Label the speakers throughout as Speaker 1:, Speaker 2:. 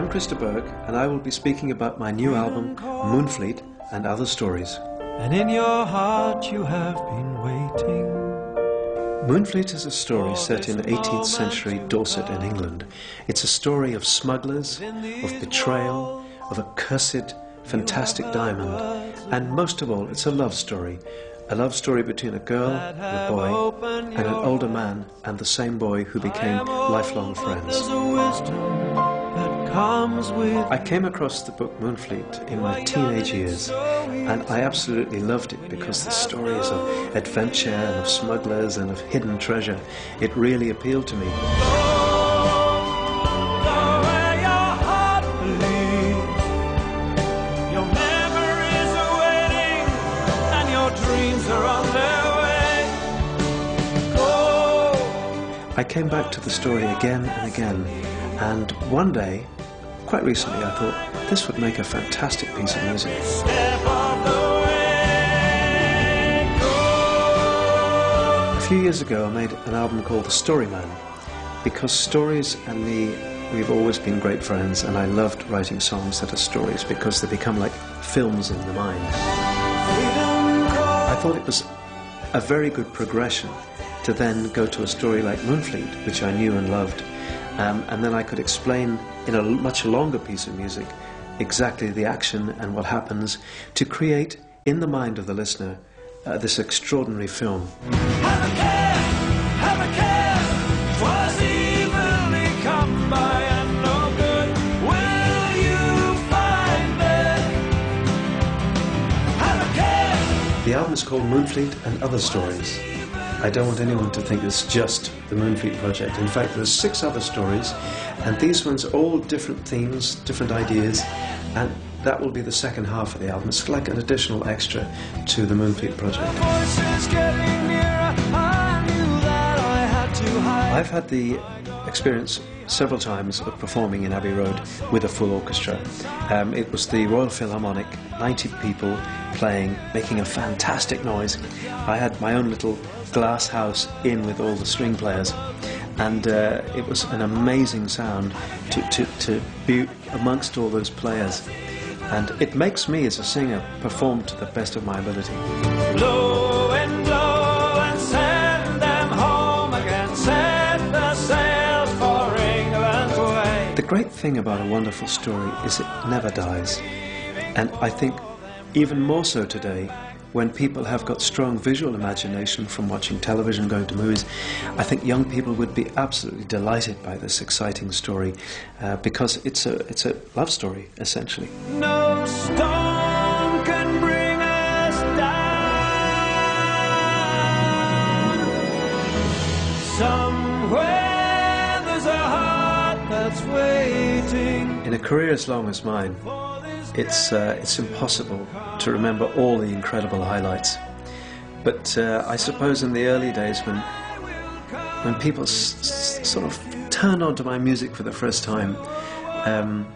Speaker 1: I'm Mr. Burgh, and I will be speaking about my new album, Moonfleet and Other Stories.
Speaker 2: And in your heart you have been waiting.
Speaker 1: Moonfleet is a story set in 18th century Dorset in England. It's a story of smugglers, of betrayal, of a cursed, fantastic diamond, and most of all, it's a love story. A love story between a girl and a boy, and an older man and the same boy who became lifelong friends. I came across the book Moonfleet in my teenage years, and I absolutely loved it because the stories of adventure and of smugglers and of hidden treasure, it really appealed to me. I came back to the story again and again, and one day, quite recently, I thought this would make a fantastic piece of music. A few years ago I made an album called The Storyman, because stories and me, we've always been great friends, and I loved writing songs that are stories because they become like films in the mind. I thought it was a very good progression to then go to a story like Moonfleet, which I knew and loved, and then I could explain in a much longer piece of music exactly the action and what happens to create in the mind of the listener this extraordinary film.
Speaker 2: Have a care, 'twas evilly come by and no good will you find it. Have a care.
Speaker 1: The album is called Moonfleet and Other Stories. I don't want anyone to think it's just the Moonfleet project. In fact, there's 6 other stories, and these ones are all different themes, different ideas, and that will be the second half of the album. It's like an additional extra to the Moonfleet project. I've had the experience several times of performing in Abbey Road with a full orchestra. It was the Royal Philharmonic, 90 people playing, making a fantastic noise. I had my own little glass house in with all the string players, and it was an amazing sound to be amongst all those players, and it makes me as a singer perform to the best of my ability.
Speaker 2: Blow and send them home again, set the sails for England's way.
Speaker 1: The great thing about a wonderful story is it never dies, and I think even more so today, when people have got strong visual imagination from watching television, going to movies. I think young people would be absolutely delighted by this exciting story because it's a love story, essentially.
Speaker 2: No storm can bring us down. Somewhere there's a heart that's waiting.
Speaker 1: In a career as long as mine, it's impossible to remember all the incredible highlights. But I suppose in the early days when people sort of turned onto my music for the first time,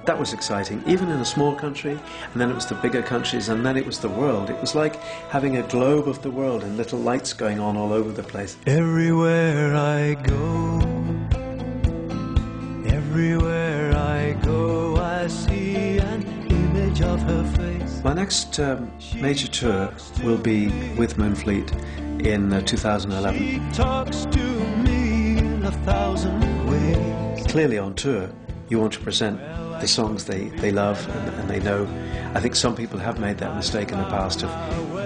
Speaker 1: that was exciting, even in a small country, and then it was the bigger countries, and then it was the world. It was like having a globe of the world and little lights going on all over the place.
Speaker 2: Everywhere I go, I see an image of her face.
Speaker 1: My next major tour will be with Moonfleet in 2011.
Speaker 2: She talks to me in 1,000 ways.
Speaker 1: Clearly on tour, you want to present the songs they love and they know. I think some people have made that mistake in the past of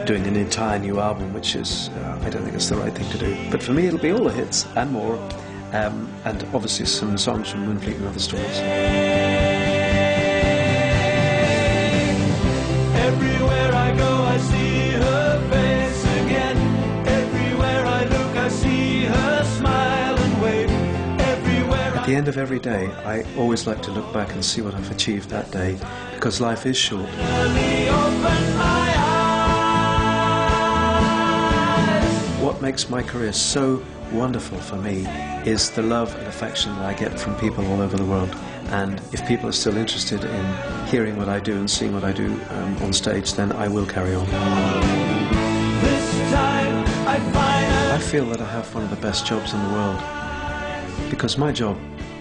Speaker 1: doing an entire new album, which is, I don't think it's the right thing to do. But for me, it'll be all the hits and more, and obviously some songs from Moonfleet and Other Stories.
Speaker 2: Everywhere I go, I see her face again. Everywhere I look, I see her smile and wave. Everywhere
Speaker 1: At the end of every day, I always like to look back and see what I've achieved that day, because life is short. What makes my career so wonderful for me is the love and affection that I get from people all over the world. And if people are still interested in hearing what I do and seeing what I do on stage, then I will carry on.
Speaker 2: This time
Speaker 1: I feel that I have one of the best jobs in the world, because my job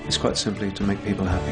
Speaker 1: is quite simply to make people happy.